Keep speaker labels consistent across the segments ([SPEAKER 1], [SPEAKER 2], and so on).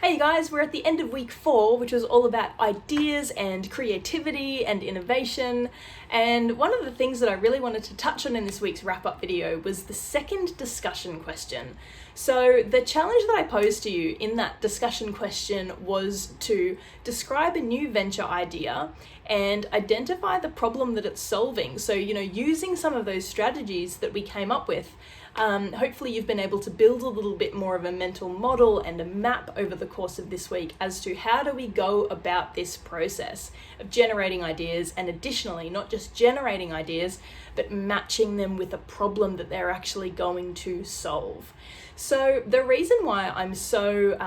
[SPEAKER 1] Hey guys, we're at the end of week 4, which was all about ideas and creativity and innovation. And one of the things that I really wanted to touch on in this week's wrap-up video was the second discussion question. So the challenge that I posed to you in that discussion question was to describe a new venture idea and identify the problem that it's solving. So, using some of those strategies that we came up with, hopefully you've been able to build a little bit more of a mental model and a map over the course of this week as to how do we go about this process of generating ideas, and additionally, not just generating ideas, but matching them with a problem that they're actually going to solve. So the reason why I'm so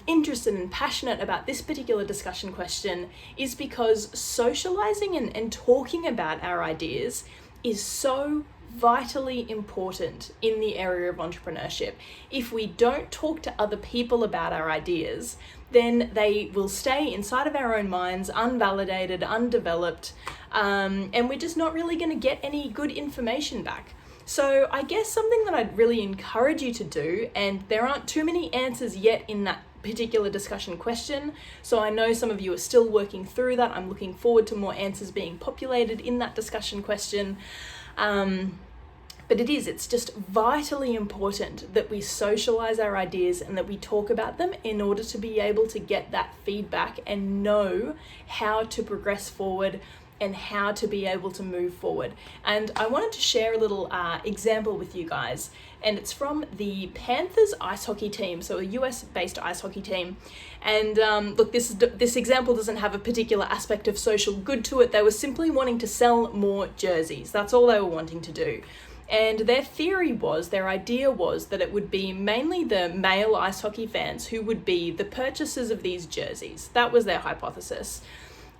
[SPEAKER 1] interested and passionate about this particular discussion question is because socializing and talking about our ideas is so vitally important in the area of entrepreneurship. If we don't talk to other people about our ideas, then they will stay inside of our own minds, unvalidated, undeveloped, and we're just not really going to get any good information back. So I guess something that I'd really encourage you to do, and there aren't too many answers yet in that particular discussion question, so I know some of you are still working through that. I'm looking forward to more answers being populated in that discussion question. But it's just vitally important that we socialize our ideas and that we talk about them in order to be able to get that feedback and know how to progress forward and how to be able to move forward. And I wanted to share a little example with you guys, and it's from the Panthers ice hockey team, so a US-based ice hockey team. And look, this example doesn't have a particular aspect of social good to it. They were simply wanting to sell more jerseys. That's all they were wanting to do. And their idea was that it would be mainly the male ice hockey fans who would be the purchasers of these jerseys. That was their hypothesis.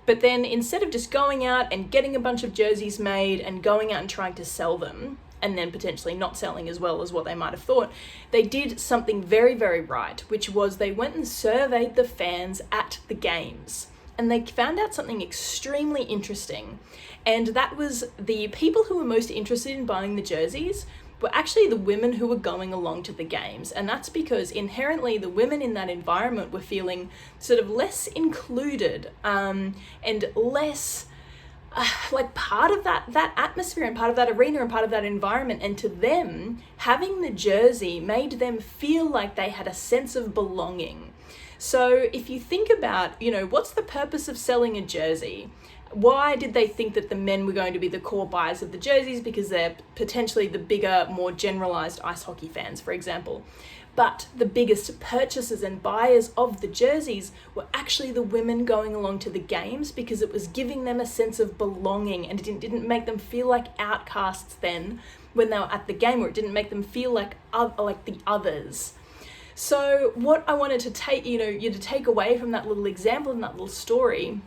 [SPEAKER 1] But then instead of just going out and getting a bunch of jerseys made and going out and trying to sell them, and then potentially not selling as well as what they might have thought, they did something very, very right, which was they went and surveyed the fans at the games. And they found out something extremely interesting. And that was the people who were most interested in buying the jerseys were actually the women who were going along to the games. And that's because inherently the women in that environment were feeling sort of less included and less like part of that atmosphere and part of that arena and part of that environment. And to them, having the jersey made them feel like they had a sense of belonging. So if you think about, what's the purpose of selling a jersey? Why did they think that the men were going to be the core buyers of the jerseys? Because they're potentially the bigger, more generalized ice hockey fans, for example. But the biggest purchasers and buyers of the jerseys were actually the women going along to the games, because it was giving them a sense of belonging, and it didn't make them feel like outcasts then when they were at the game, or it didn't make them feel like the others. So what I wanted to take you to take away from that little example and that little story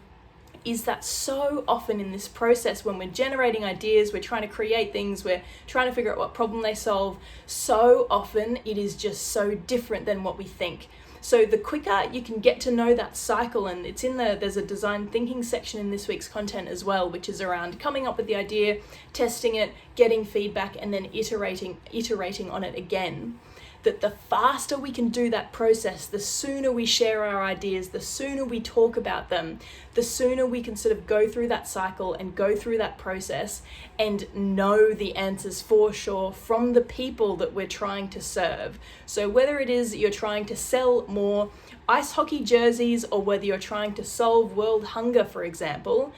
[SPEAKER 1] is that so often in this process, when we're generating ideas, we're trying to create things, we're trying to figure out what problem they solve, so often it is just so different than what we think. So the quicker you can get to know that cycle, and there's a design thinking section in this week's content as well, which is around coming up with the idea, testing it, getting feedback, and then iterating on it again. That the faster we can do that process, the sooner we share our ideas, the sooner we talk about them, the sooner we can sort of go through that cycle and go through that process and know the answers for sure from the people that we're trying to serve. So whether it is you're trying to sell more ice hockey jerseys, or whether you're trying to solve world hunger, for example,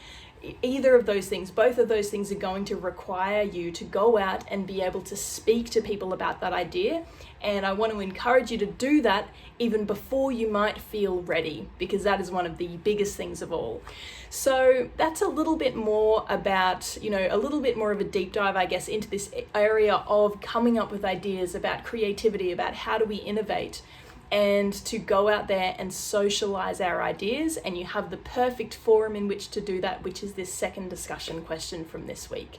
[SPEAKER 1] either of those things, both of those things are going to require you to go out and be able to speak to people about that idea. And I want to encourage you to do that even before you might feel ready, because that is one of the biggest things of all. So that's a little bit more about, a little bit more of a deep dive, I guess, into this area of coming up with ideas, about creativity, about how do we innovate, and to go out there and socialize our ideas. And you have the perfect forum in which to do that, which is this second discussion question from this week.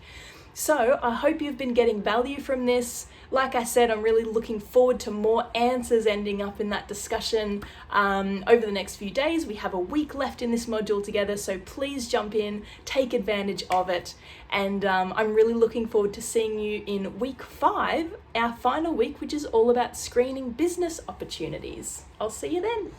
[SPEAKER 1] So I hope you've been getting value from this. Like I said, I'm really looking forward to more answers ending up in that discussion over the next few days. We have a week left in this module together, so please jump in, take advantage of it. And I'm really looking forward to seeing you in week 5, our final week, which is all about screening business opportunities. I'll see you then.